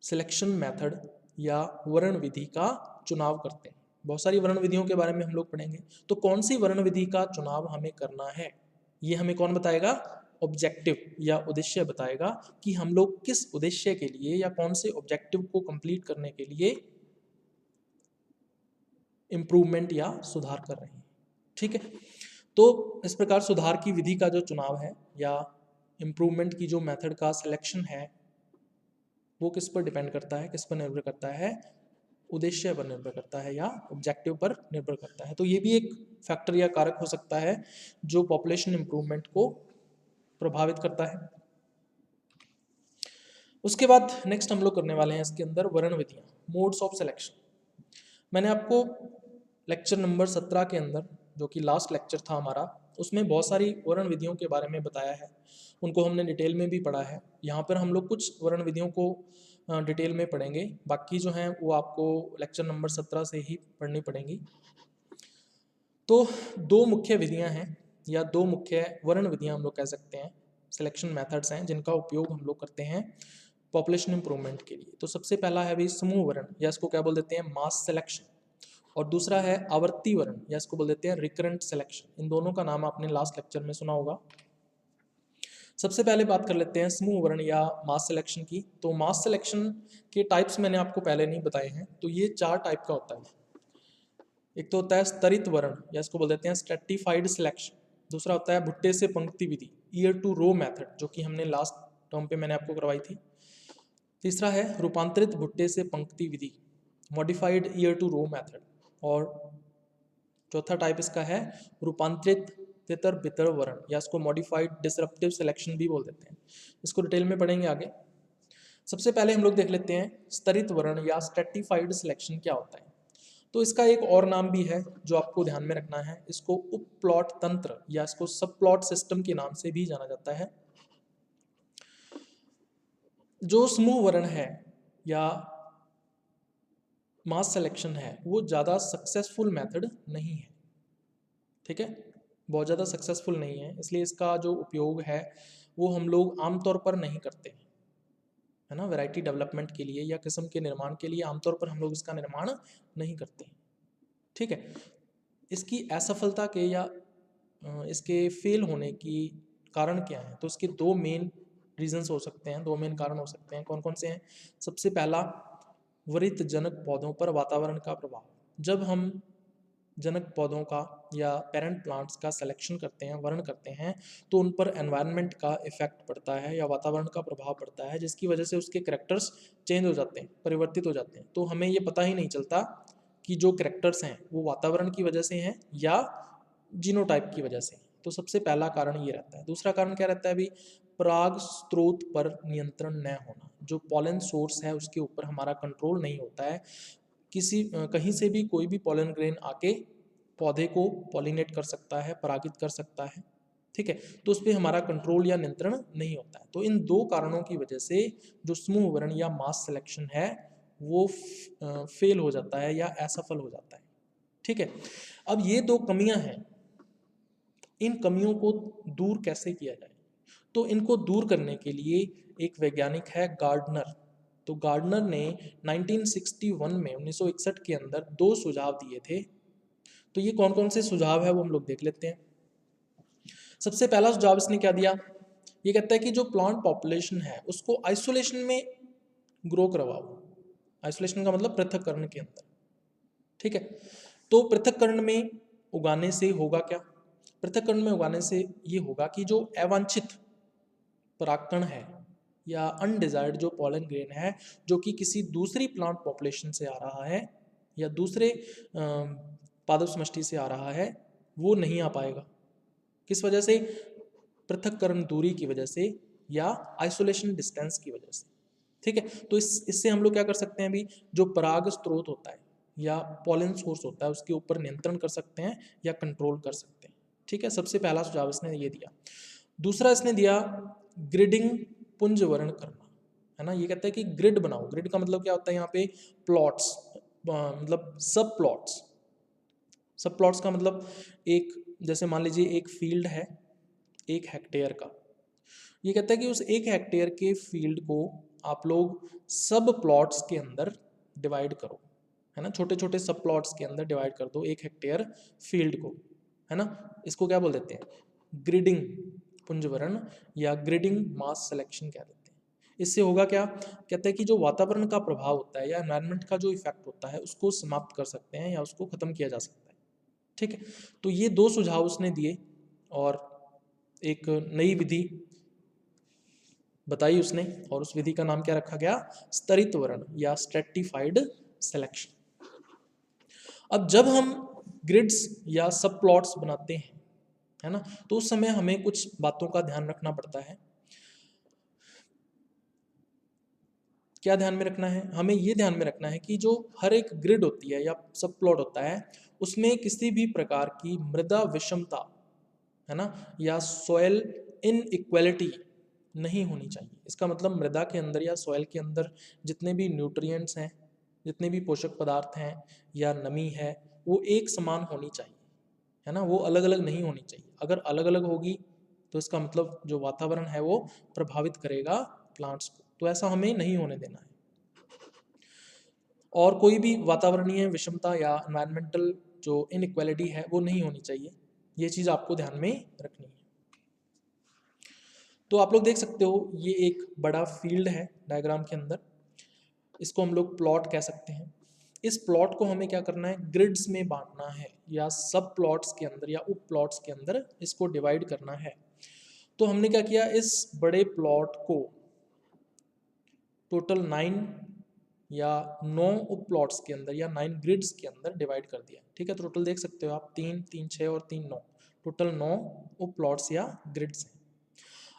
सिलेक्शन मेथड या वर्ण विधि का चुनाव करते हैं। बहुत सारी वर्ण विधियों के बारे में हम लोग पढ़ेंगे। तो कौन सी वर्ण विधि का चुनाव हमें करना है ये हमें कौन बताएगा, ऑब्जेक्टिव या उद्देश्य बताएगा कि हम लोग किस उद्देश्य के लिए या कौन से ऑब्जेक्टिव को कंप्लीट करने के लिए इंप्रूवमेंट या सुधार कर रहे हैं। ठीक है। तो इस प्रकार सुधार की विधि का जो चुनाव है या इंप्रूवमेंट की जो मेथड का सिलेक्शन है वो किस पर डिपेंड करता है, किस पर निर्भर करता है, उद्देश्य पर निर्भर करता है या ऑब्जेक्टिव पर निर्भर करता है। तो ये भी एक फैक्टर या कारक हो सकता है जो पॉपुलेशन इंप्रूवमेंट को प्रभावित करता है। उसके बाद नेक्स्ट हम लोग करने वाले हैं इसके अंदर वर्ण विधियाँ, मोड्स ऑफ सिलेक्शन। मैंने आपको लेक्चर नंबर 17 के अंदर जो कि लास्ट लेक्चर था हमारा, उसमें बहुत सारी वर्ण विधियों के बारे में बताया है, उनको हमने डिटेल में भी पढ़ा है। यहाँ पर हम लोग कुछ वर्ण विधियों को डिटेल में पढ़ेंगे, बाकी जो हैं वो आपको लेक्चर नंबर 17 से ही पढ़नी पड़ेंगी। तो दो मुख्य विधियाँ हैं या दो मुख्य वर्ण विधियाँ हम लोग कह सकते हैं, सिलेक्शन मेथड्स हैं जिनका उपयोग हम लोग करते हैं पॉपुलेशन इंप्रूवमेंट के लिए। तो सबसे पहला है भी समूह वर्ण या इसको क्या बोल देते हैं, मास सिलेक्शन, और दूसरा है आवर्ती वर्ण या इसको बोल देते हैं रिकरेंट सिलेक्शन। इन दोनों का नाम आपने लास्ट लेक्चर में सुना होगा। सबसे पहले बात कर लेते हैं समूह वर्ण या मास सिलेक्शन की। तो मास सिलेक्शन के टाइप्स मैंने आपको पहले नहीं बताए हैं। तो ये 4 टाइप का होता है। एक तो होता है स्तरित वर्ण या इसको बोल देते हैं स्ट्रेटिफाइड सिलेक्शन। दूसरा होता है भुट्टे से पंक्ति विधि, ईयर टू रो मेथड, जो कि हमने लास्ट टर्म पे मैंने आपको करवाई थी। तीसरा है रूपांतरित भुट्टे से पंक्ति विधि, modified ear to row method. और चौथा टाइप इसका है रूपांतरित तितर बितर वर्ण या इसको मॉडिफाइड डिसरप्टिव सिलेक्शन भी बोल देते हैं। इसको डिटेल में पढ़ेंगे आगे। सबसे पहले हम लोग देख लेते हैं स्तरित वर्ण या स्ट्रेटिफाइड सिलेक्शन क्या होता है। तो इसका एक और नाम भी है जो आपको ध्यान में रखना है, इसको उप प्लॉट तंत्र या इसको सब प्लॉट सिस्टम के नाम से भी जाना जाता है। जो समूह वर्ण है या मास सिलेक्शन है वो ज़्यादा सक्सेसफुल मेथड नहीं है, ठीक है, बहुत ज़्यादा सक्सेसफुल नहीं है, इसलिए इसका जो उपयोग है वो हम लोग आमतौर पर नहीं करते, है ना। वैरायटी डेवलपमेंट के लिए या किस्म के निर्माण के लिए आमतौर पर हम लोग इसका निर्माण नहीं करते, ठीक है। इसकी असफलता के या इसके फेल होने की कारण क्या है, तो इसके दो मेन रीजंस हो सकते हैं, दो मेन कारण हो सकते हैं। कौन कौन से हैं? सबसे पहला, वृत्त जनक पौधों पर वातावरण का प्रभाव। जब हम जनक पौधों का या पेरेंट प्लांट्स का सिलेक्शन करते हैं, वर्ण करते हैं, तो उन पर एनवायरनमेंट का इफेक्ट पड़ता है या वातावरण का प्रभाव पड़ता है, जिसकी वजह से उसके करैक्टर्स चेंज हो जाते हैं, परिवर्तित हो जाते हैं। तो हमें ये पता ही नहीं चलता कि जो करैक्टर्स हैं वो वातावरण की वजह से हैं या जीनोटाइप की वजह से। तो सबसे पहला कारण ये रहता है। दूसरा कारण क्या रहता है अभी? पराग स्रोत पर नियंत्रण न होना। जो पॉलन सोर्स है उसके ऊपर हमारा कंट्रोल नहीं होता है। कहीं से भी कोई भी पॉलन ग्रेन आके पौधे को पॉलिनेट कर सकता है, परागित कर सकता है, ठीक है। तो उस पर हमारा कंट्रोल या नियंत्रण नहीं होता है। तो इन दो कारणों की वजह से जो समूह वर्ण या मास सिलेक्शन है वो फेल हो जाता है या असफल हो जाता है, ठीक है। अब ये दो कमियां हैं, इन कमियों को दूर कैसे किया जाए? तो इनको दूर करने के लिए एक वैज्ञानिक है गार्डनर। तो गार्डनर ने 1961 में 1961 के अंदर दो सुझाव दिए थे। तो ये कौन कौन से सुझाव है वो हम लोग देख लेते हैं। सबसे पहला सुझाव इसने क्या दिया? ये कहता है कि जो प्लांट पॉपुलेशन है उसको आइसोलेशन में ग्रो करवाओ। आइसोलेशन का मतलब पृथक्करण के अंदर, ठीक है। तो पृथक्करण में उगाने से होगा क्या? पृथक्करण में उगाने से ये होगा कि जो अवांछित परागकण है या अनडिजायर्ड जो पॉलन ग्रेन है जो कि किसी दूसरी प्लांट पॉपुलेशन से आ रहा है या दूसरे पादप समष्टि से आ रहा है, वो नहीं आ पाएगा। किस वजह से? पृथक्करण दूरी की वजह से या आइसोलेशन डिस्टेंस की वजह से, ठीक है। तो इससे हम लोग क्या कर सकते हैं? अभी जो पराग स्रोत होता है या पॉलन सोर्स होता है उसके ऊपर नियंत्रण कर सकते हैं या कंट्रोल कर सकते हैं, ठीक है। सबसे पहला सुझाव इसने ये दिया। दूसरा इसने दिया ग्रिडिंग, पुंजवर्ण करना, है ना। ये कहता है कि ग्रिड बनाओ। ग्रिड का मतलब क्या होता है? यहाँ पे प्लॉट्स, मतलब सब प्लॉट्स। सब प्लॉट्स का मतलब एक, जैसे मान लीजिए एक फील्ड है 1 हेक्टेयर का। ये कहता है कि उस 1 हेक्टेयर के फील्ड को आप लोग सब प्लॉट्स के अंदर डिवाइड करो, है ना। छोटे छोटे सब प्लॉट्स के अंदर डिवाइड कर दो 1 हेक्टेयर फील्ड को, है ना। इसको क्या बोल देते हैं? ग्रिडिंग पुंजवरण या ग्रिडिंग मास सिलेक्शन कह देते हैं। इससे होगा क्या? कहते हैं कि जो वातावरण का प्रभाव होता है या एनवायरनमेंट का जो इफेक्ट होता है उसको समाप्त कर सकते हैं या उसको खत्म किया जा सकता है, ठीक है। तो ये दो सुझाव उसने दिए और एक नई विधि बताई उसने, और उस विधि का नाम क्या रखा गया? स्तरित वर्ण या स्ट्रेटिफाइड सिलेक्शन। अब जब हम ग्रिड्स या सब प्लॉट्स बनाते हैं, है ना, तो उस समय हमें कुछ बातों का ध्यान रखना पड़ता है। क्या ध्यान में रखना है? हमें ये ध्यान में रखना है कि जो हर एक ग्रिड होती है या सब प्लॉट होता है उसमें किसी भी प्रकार की मृदा विषमता, है ना, या सॉयल इनइक्वालिटी नहीं होनी चाहिए। इसका मतलब मृदा के अंदर या सॉयल के अंदर जितने भी न्यूट्रिएंट्स हैं, जितने भी पोषक पदार्थ हैं या नमी है, वो एक समान होनी चाहिए, है ना। वो अलग अलग नहीं होनी चाहिए। अगर अलग अलग होगी तो इसका मतलब जो वातावरण है वो प्रभावित करेगा प्लांट्स को। तो ऐसा हमें नहीं होने देना है। और कोई भी वातावरणीय विषमता या एनवायरमेंटल जो इनइक्वालिटी है वो नहीं होनी चाहिए। ये चीज़ आपको ध्यान में रखनी है। तो आप लोग देख सकते हो ये एक बड़ा फील्ड है डायग्राम के अंदर, इसको हम लोग प्लॉट कह सकते हैं। इस प्लॉट को हमें क्या करना है? ग्रिड्स में बांटना है या सब प्लॉट्स के अंदर या उप प्लॉट्स के अंदर इसको डिवाइड करना है। तो हमने क्या किया? इस बड़े प्लॉट को टोटल 9 या 9 उप प्लॉट्स के अंदर या 9 ग्रिड्स के अंदर डिवाइड कर दिया, ठीक है। तो टोटल देख सकते हो आप 3 3 6 और 3 9, टोटल 9 उप प्लॉट्स या ग्रिड्स हैं।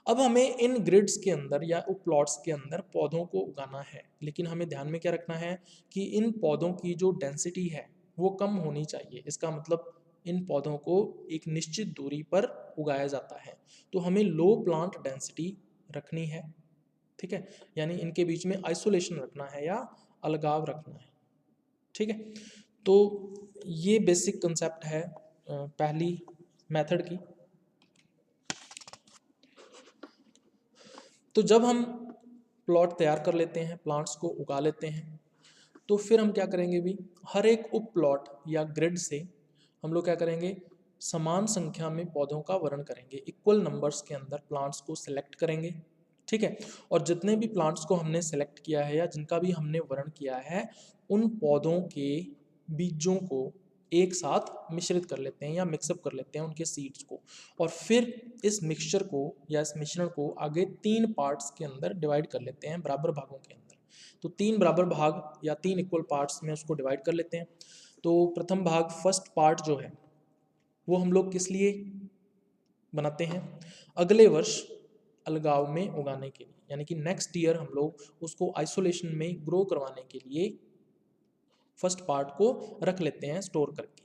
अब हमें इन ग्रिड्स के अंदर या उप प्लॉट्स के अंदर पौधों को उगाना है, लेकिन हमें ध्यान में क्या रखना है कि इन पौधों की जो डेंसिटी है वो कम होनी चाहिए। इसका मतलब इन पौधों को एक निश्चित दूरी पर उगाया जाता है, तो हमें लो प्लांट डेंसिटी रखनी है, ठीक है, यानी इनके बीच में आइसोलेशन रखना है या अलगाव रखना है, ठीक है। तो ये बेसिक कंसेप्ट है पहली मेथड की। तो जब हम प्लॉट तैयार कर लेते हैं, प्लांट्स को उगा लेते हैं, तो फिर हम क्या करेंगे भी, हर एक उप प्लॉट या ग्रिड से हम लोग क्या करेंगे, समान संख्या में पौधों का वर्णन करेंगे, इक्वल नंबर्स के अंदर प्लांट्स को सिलेक्ट करेंगे, ठीक है। और जितने भी प्लांट्स को हमने सेलेक्ट किया है या जिनका भी हमने वर्णन किया है, उन पौधों के बीजों को एक साथ मिश्रित कर लेते हैं या मिक्सअप कर लेते हैं उनके सीड्स को, और फिर इस मिक्सचर को या इस मिश्रण को आगे 3 पार्ट्स के अंदर डिवाइड कर लेते हैं, बराबर भागों के अंदर। तो 3 बराबर भाग या 3 इक्वल पार्ट्स में उसको डिवाइड कर लेते हैं। तो प्रथम भाग, फर्स्ट पार्ट जो है, वो हम लोग किस लिए बनाते हैं, अगले वर्ष अलगाव में उगाने के लिए, यानी कि नेक्स्ट ईयर हम लोग उसको आइसोलेशन में ग्रो करवाने के लिए फर्स्ट पार्ट को रख लेते हैं स्टोर करके।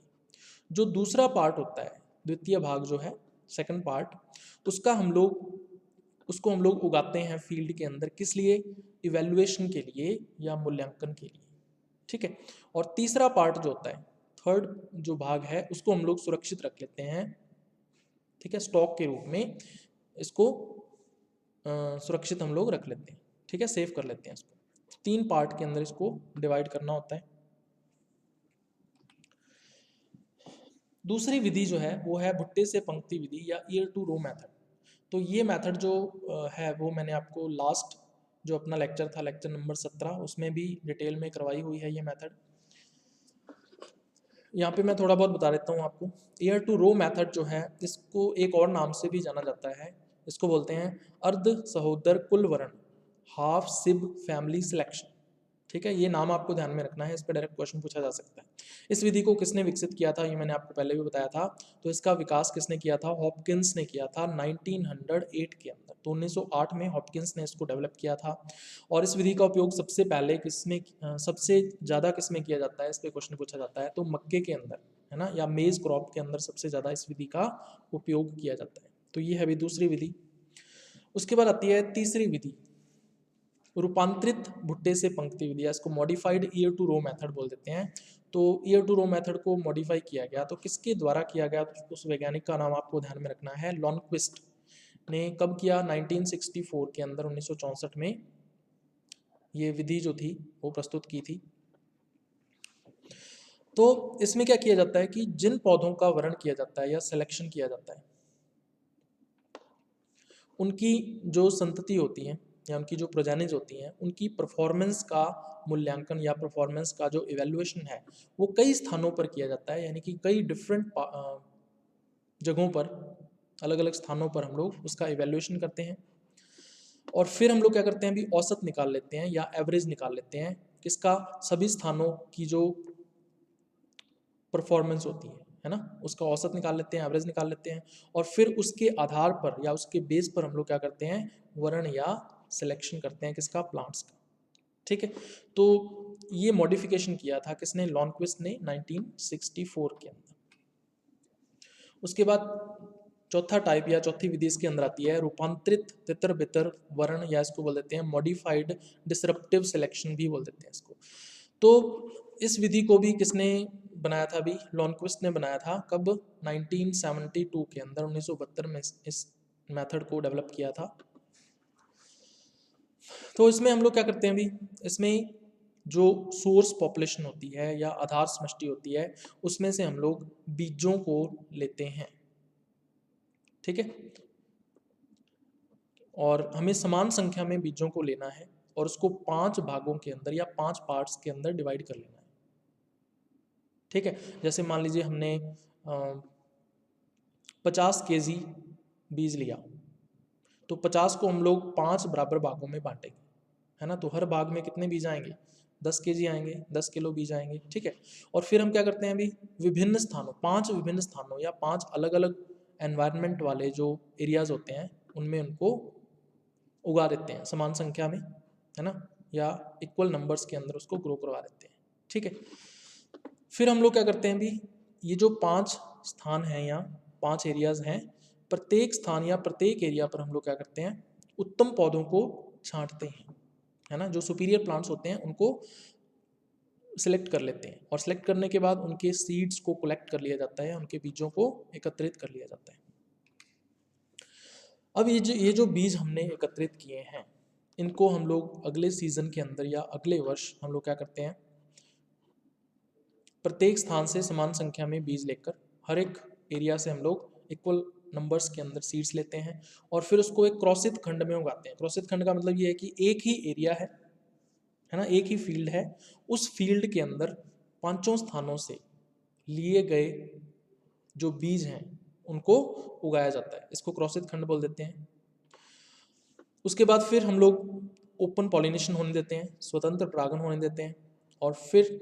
जो दूसरा पार्ट होता है, द्वितीय भाग जो है, सेकंड पार्ट, उसको हम लोग उगाते हैं फील्ड के अंदर, किस लिए, इवैल्यूएशन के लिए या मूल्यांकन के लिए, ठीक है। और तीसरा पार्ट जो होता है, थर्ड जो भाग है, उसको हम लोग सुरक्षित रख लेते हैं, ठीक है, स्टॉक के रूप में इसको सुरक्षित हम लोग रख लेते हैं, ठीक है, सेव कर लेते हैं इसको। 3 पार्ट के अंदर इसको डिवाइड करना होता है। दूसरी विधि जो है वो है भुट्टे से पंक्ति विधि या ईयर टू रो मेथड। तो ये मेथड जो है वो मैंने आपको लास्ट जो अपना लेक्चर था, लेक्चर नंबर 17, उसमें भी डिटेल में करवाई हुई है ये मेथड। यहाँ पे मैं थोड़ा बहुत बता देता हूँ आपको। ईयर टू रो मेथड जो है, इसको एक और नाम से भी जाना जाता है, इसको बोलते हैं अर्ध सहोदर कुल वर्ण, हाफ सिब फैमिली सिलेक्शन, ठीक है। ये नाम आपको ध्यान में रखना है, इस पर डायरेक्ट क्वेश्चन पूछा जा सकता है। इस विधि को किसने विकसित किया था, ये मैंने आपको पहले भी बताया था। तो इसका विकास किसने किया था, हॉपकिंस ने किया था 1908 के अंदर। तो 1908 में हॉपकिंस ने इसको डेवलप किया था। और इस विधि का उपयोग सबसे पहले किसमें, सबसे ज़्यादा किसमें किया जाता है, इस पर क्वेश्चन पूछा जाता है। तो मक्के के अंदर, है ना, या मेज क्रॉप के अंदर सबसे ज़्यादा इस विधि का उपयोग किया जाता है। तो ये है अभी दूसरी विधि। उसके बाद आती है तीसरी विधि, रूपांतरित भुट्टे से पंक्ति विधि, इसको modified ear to row method बोल देते हैं। तो ईयर टू रो मेथड को मॉडिफाई किया गया, तो किसके द्वारा किया गया, तो उस वैज्ञानिक का नाम आपको ध्यान में रखना है, लॉनक्विस्ट ने कब किया, 1964 के अंदर, 1964 में ये विधि जो थी वो प्रस्तुत की थी। तो इसमें क्या किया जाता है कि जिन पौधों का वर्णन किया जाता है या सिलेक्शन किया जाता है, उनकी जो संतति होती है या उनकी जो प्रोजेनिज होती हैं, उनकी परफॉर्मेंस का मूल्यांकन या परफॉर्मेंस का जो इवैल्यूएशन है, वो कई स्थानों पर किया जाता है, यानी कि कई डिफरेंट जगहों पर, अलग अलग स्थानों पर हम लोग उसका इवैल्यूएशन करते हैं। और फिर हम लोग क्या करते हैं, भी औसत निकाल लेते हैं या एवरेज निकाल लेते हैं, किसका, सभी स्थानों की जो परफॉर्मेंस होती है ना, उसका औसत निकाल लेते हैं, एवरेज निकाल लेते हैं। और फिर उसके आधार पर या उसके बेस पर हम लोग क्या करते हैं, वर्ण या सिलेक्शन करते हैं, किसका, प्लांट्स का, ठीक है। तो ये मॉडिफिकेशन किया था किसने, लॉनक्विस्ट ने 1964 के अंदर। उसके बाद चौथा टाइप या चौथी विधि इसके अंदर आती है रूपांतरित तितर बितर वर्ण, या इसको बोल देते हैं मॉडिफाइड डिसरप्टिव सिलेक्शन भी बोल देते हैं इसको। तो इस विधि को भी किसने बनाया था, भी लॉनक्विस्ट ने बनाया था, कब, 1972 के अंदर, 1972 में इस मेथड को डेवलप किया था। तो इसमें हम लोग क्या करते हैं, भी इसमें जो सोर्स पॉपुलेशन होती है या आधार समष्टि होती है, उसमें से हम लोग बीजों को लेते हैं, ठीक है। और हमें समान संख्या में बीजों को लेना है और उसको 5 भागों के अंदर या 5 पार्ट्स के अंदर डिवाइड कर लेना है, ठीक है। जैसे मान लीजिए हमने 50 kg बीज लिया, तो 50 को हम लोग 5 बराबर भागों में बांटेंगे, है ना। तो हर भाग में कितने बीज आएंगे, 10 kg आएंगे, 10 किलो बीज आएंगे, ठीक है। और फिर हम क्या करते हैं, अभी विभिन्न स्थानों, 5 विभिन्न स्थानों या 5 अलग अलग एनवायरनमेंट वाले जो एरियाज होते हैं, उनमें उनको उगा देते हैं समान संख्या में, है ना, या इक्वल नंबर्स के अंदर उसको ग्रो करवा देते हैं, ठीक है। फिर हम लोग क्या करते हैं भी, ये जो 5 स्थान हैं या 5 एरियाज हैं, प्रत्येक स्थान या प्रत्येक एरिया पर हम लोग क्या करते हैं, उत्तम पौधों को छांटते हैं, है ना। जो सुपीरियर प्लांट्स होते हैं उनको सिलेक्ट कर लेते हैं, और सिलेक्ट करने के बाद उनके सीड्स को कलेक्ट कर लिया जाता है, उनके बीजों को एकत्रित कर लिया जाता है। अब ये जो बीज हमने एकत्रित किए हैं, इनको हम लोग अगले सीजन के अंदर या अगले वर्ष हम लोग क्या करते हैं, प्रत्येक स्थान से समान संख्या में बीज लेकर हर एक एरिया से हम लोग इक्वल नंबर्स के अंदर सीड्स लेते हैं, और फिर उसको एक क्रॉसित खंड में उगाते हैं। क्रॉसित खंड का मतलब ये है कि एक ही एरिया है ना, एक ही फील्ड है, उस फील्ड के अंदर 5 स्थानों से लिए गए जो बीज हैं उनको उगाया जाता है, इसको क्रॉसित खंड बोल देते हैं। उसके बाद फिर हम लोग ओपन पॉलिनेशन होने देते हैं, स्वतंत्र परागण होने देते हैं, और फिर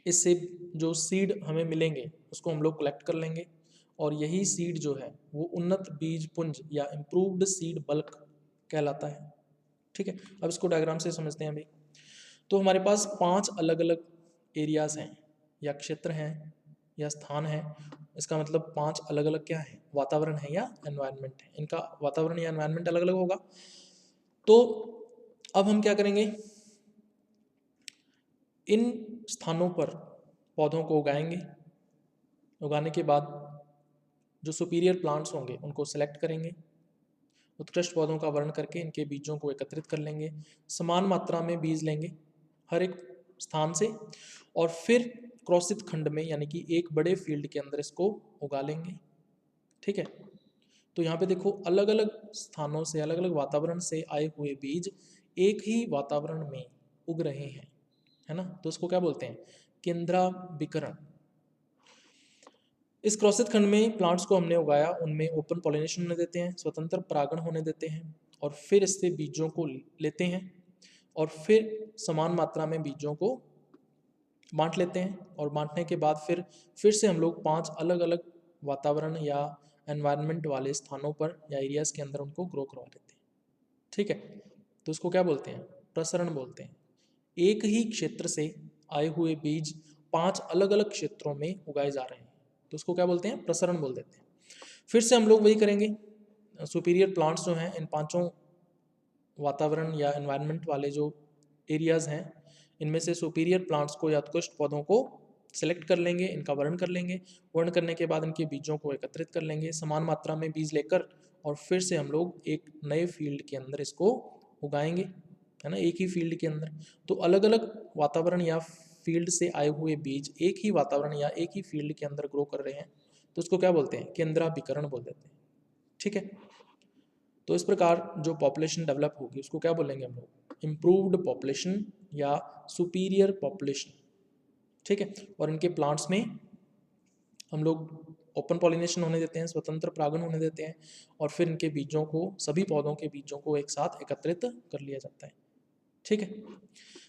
इससे जो सीड हमें मिलेंगे उसको हम लोग कलेक्ट कर लेंगे, और यही सीड जो है वो उन्नत बीज पुंज या इम्प्रूव्ड सीड बल्क कहलाता है। ठीक है, अब इसको डायग्राम से समझते हैं अभी। तो हमारे पास 5 अलग अलग एरियाज हैं या क्षेत्र हैं या स्थान है, इसका मतलब 5 अलग अलग क्या है, वातावरण है या एनवायरनमेंट है। इनका वातावरण या एनवायरनमेंट अलग अलग होगा। तो अब हम क्या करेंगे, इन स्थानों पर पौधों को उगाएंगे। उगाने के बाद जो सुपीरियर प्लांट्स होंगे उनको सेलेक्ट करेंगे, उत्कृष्ट पौधों का वर्णन करके इनके बीजों को एकत्रित कर लेंगे, समान मात्रा में बीज लेंगे हर एक स्थान से, और फिर क्रॉसित खंड में यानी कि एक बड़े फील्ड के अंदर इसको उगा लेंगे। ठीक है, तो यहाँ पे देखो अलग अलग स्थानों से अलग अलग वातावरण से आए हुए बीज एक ही वातावरण में उग रहे हैं, है ना। तो इसको क्या बोलते हैं, केंद्राभिकरण। इस क्रॉसित खंड में प्लांट्स को हमने उगाया, उनमें ओपन पॉलिनेशन होने देते हैं, स्वतंत्र परागण होने देते हैं, और फिर इससे बीजों को लेते हैं, और फिर समान मात्रा में बीजों को बांट लेते हैं, और बांटने के बाद फिर से हम लोग 5 अलग अलग वातावरण या एनवायरनमेंट वाले स्थानों पर या एरियाज के अंदर उनको ग्रो करवा लेते हैं। ठीक है, तो इसको क्या बोलते हैं, प्रसरण बोलते हैं। एक ही क्षेत्र से आए हुए बीज 5 अलग अलग क्षेत्रों में उगाए जा रहे हैं, तो उसको क्या बोलते हैं, प्रसरण बोल देते हैं। फिर से हम लोग वही करेंगे, सुपीरियर प्लांट्स जो हैं इन 5 वातावरण या एनवायरनमेंट वाले जो एरियाज हैं, इनमें से सुपीरियर प्लांट्स को या उत्कृष्ट पौधों को सेलेक्ट कर लेंगे, इनका वर्णन कर लेंगे, वर्णन करने के बाद इनके बीजों को एकत्रित कर लेंगे समान मात्रा में बीज लेकर, और फिर से हम लोग एक नए फील्ड के अंदर इसको उगाएंगे, है ना, एक ही फील्ड के अंदर। तो अलग अलग वातावरण या फील्ड से आए हुए बीज एक ही वातावरण या एक ही फील्ड के अंदर ग्रो कर रहे हैं, तो उसको क्या बोलते हैं, केंद्राभिकरण बोल देते हैं। ठीक है, तो इस प्रकार जो पॉपुलेशन डेवलप होगी उसको क्या बोलेंगे हम लोग, इम्प्रूव्ड पॉपुलेशन या सुपीरियर पॉपुलेशन। ठीक है, और इनके प्लांट्स में हम लोग ओपन पॉलिनेशन होने देते हैं, स्वतंत्र परागण होने देते हैं, और फिर इनके बीजों को, सभी पौधों के बीजों को एक साथ एकत्रित कर लिया जाता है। ठीक है,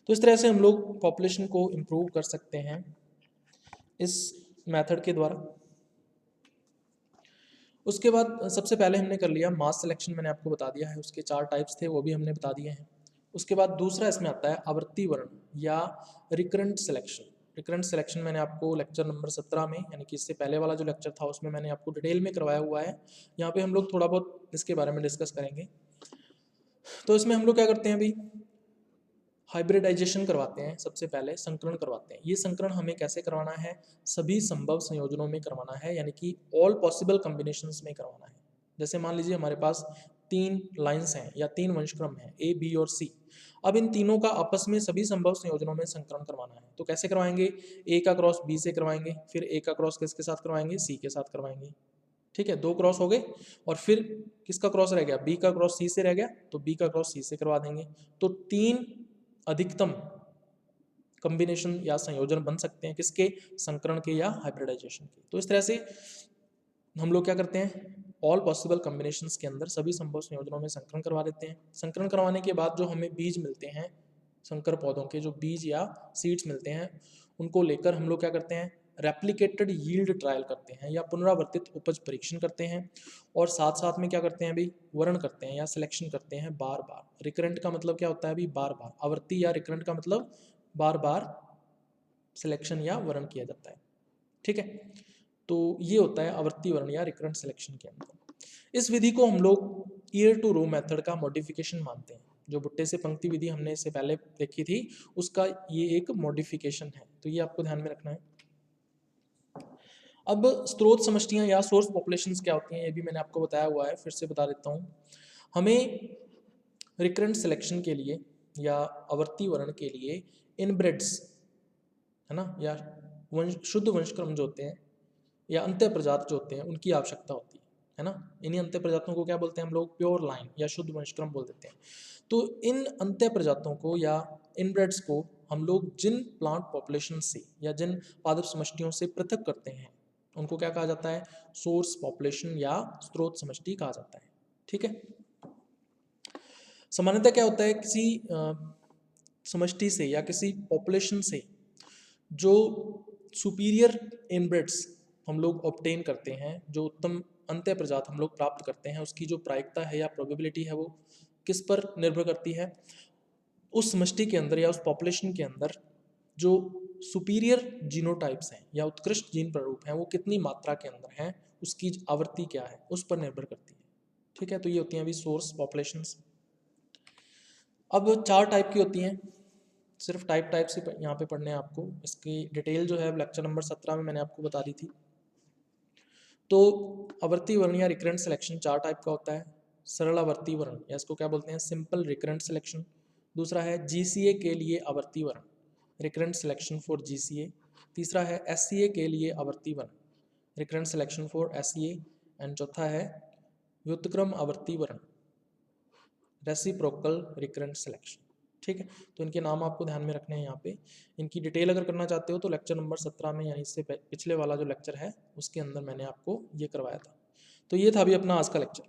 तो इस तरह से हम लोग पॉपुलेशन को इम्प्रूव कर सकते हैं इस मेथड के द्वारा। उसके बाद सबसे पहले हमने कर लिया मास सिलेक्शन, मैंने आपको बता दिया है, उसके 4 टाइप्स थे वो भी हमने बता दिए हैं। उसके बाद दूसरा इसमें आता है आवर्ती वर्ण या रिकरेंट सिलेक्शन। रिकरेंट सिलेक्शन मैंने आपको लेक्चर नंबर 17 में, यानी कि इससे पहले वाला जो लेक्चर था उसमें मैंने आपको डिटेल में करवाया हुआ है। यहाँ पे हम लोग थोड़ा बहुत इसके बारे में डिस्कस करेंगे। तो इसमें हम लोग क्या करते हैं अभी, हाइब्रिडाइजेशन करवाते हैं, सबसे पहले संकरण करवाते हैं। ये संकरण हमें कैसे करवाना है, सभी संभव संयोजनों में करवाना है, यानी कि ऑल पॉसिबल कॉम्बिनेशंस में करवाना है। जैसे मान लीजिए हमारे पास 3 लाइंस हैं या 3 वंशक्रम हैं, ए बी और सी। अब इन तीनों का आपस में सभी संभव संयोजनों में संकरण करवाना है, तो कैसे करवाएंगे, ए का क्रॉस बी से करवाएंगे, फिर ए का क्रॉस किसके साथ करवाएंगे, सी के साथ करवाएंगे। ठीक है, 2 क्रॉस हो गए, और फिर किसका क्रॉस रह गया, बी का क्रॉस सी से रह गया, तो बी का क्रॉस सी से करवा देंगे। तो 3 अधिकतम कॉम्बिनेशन या संयोजन बन सकते हैं किसके, संकरण के या हाइब्रिडाइजेशन के। तो इस तरह से हम लोग क्या करते हैं, ऑल पॉसिबल कॉम्बिनेशंस के अंदर सभी संभव संयोजनों में संकरण करवा देते हैं। संकरण करवाने के बाद जो हमें बीज मिलते हैं, संकर पौधों के जो बीज या सीड्स मिलते हैं, उनको लेकर हम लोग क्या करते हैं, रेप्लिकेटेड यील्ड ट्रायल करते हैं या पुनरावर्तित उपज परीक्षण करते हैं, और साथ साथ में क्या करते हैं अभी, वर्ण करते हैं या सिलेक्शन करते हैं बार बार। रिकरेंट का मतलब क्या होता है अभी, बार बार। आवर्ती या रिकरेंट का मतलब बार बार सिलेक्शन या वर्ण किया जाता है। ठीक है, तो ये होता है आवर्ती वर्ण या रिकरेंट सिलेक्शन के अंदर। इस विधि को हम लोग ईयर टू रो मेथड का मॉडिफिकेशन मानते हैं। जो बुट्टे से पंक्ति विधि हमने इससे पहले देखी थी, उसका ये एक मॉडिफिकेशन है, तो ये आपको ध्यान में रखना है। अब स्रोत समष्टियाँ या सोर्स पॉपुलेशंस क्या होती हैं, ये भी मैंने आपको बताया हुआ है, फिर से बता देता हूँ। हमें रिकरेंट सिलेक्शन के लिए या आवर्ती वर्ण के लिए इनब्रेड्स, है ना, या शुद्ध वंशक्रम जो होते हैं या अंत्य प्रजात जो होते हैं, उनकी आवश्यकता होती है ना। इन्हीं अंत्य प्रजातों को क्या बोलते हैं हम लोग, प्योर लाइन या शुद्ध वंशक्रम बोल देते हैं। तो इन अंत्य प्रजातों को या इनब्रेड्स को हम लोग जिन प्लांट पॉपुलेशन से या जिन पादप समष्टियों से पृथक करते हैं, उनको क्या कहा जाता है, सोर्स पॉपुलेशन या स्रोत समष्टि कहा जाता है। ठीक है, सामान्यतः क्या होता है, किसी समष्टि से या किसी पॉपुलेशन से जो सुपीरियर इनब्रेड्स हम लोग ऑब्टेन करते हैं, जो उत्तम अंत्य प्रजात हम लोग प्राप्त करते हैं, उसकी जो प्रायिकता है या प्रोबेबिलिटी है वो किस पर निर्भर करती है, उस समष्टि के अंदर या उस पॉपुलेशन के अंदर जो सुपीरियर जीनोटाइप्स हैं या उत्कृष्ट जीन प्रारूप हैं वो कितनी मात्रा के अंदर हैं, उसकी आवृत्ति क्या है, उस पर निर्भर करती है। ठीक है, तो ये होती हैं अभी सोर्स पॉपुलेशंस। अब 4 टाइप की होती हैं, सिर्फ टाइप से यहाँ पे पढ़ने हैं आपको। इसकी डिटेल जो है लेक्चर नंबर 17 में मैंने आपको बता दी थी। तो आवर्ती वर्ण या रिकरेंट सिलेक्शन 4 टाइप का होता है। सरल आवर्ती वर्ण या इसको क्या बोलते हैं, सिंपल रिकरेंट सिलेक्शन। दूसरा है जीसीए के लिए आवर्ती वर्ण, रिकरेंट सिलेक्शन फॉर जीसीए। तीसरा है एससीए के लिए आवर्ती वर्ण, recurrent selection for SCA. And चौथा है व्युत्क्रम आवर्ती वर्ण, रेसिप्रोकल रिकरेंट सिलेक्शन। ठीक है, तो इनके नाम आपको ध्यान में रखने हैं यहाँ पे। इनकी डिटेल अगर करना चाहते हो तो लेक्चर नंबर 17 में, यानी इससे पिछले वाला जो लेक्चर है उसके अंदर मैंने आपको ये करवाया था। तो ये था अभी अपना आज का लेक्चर।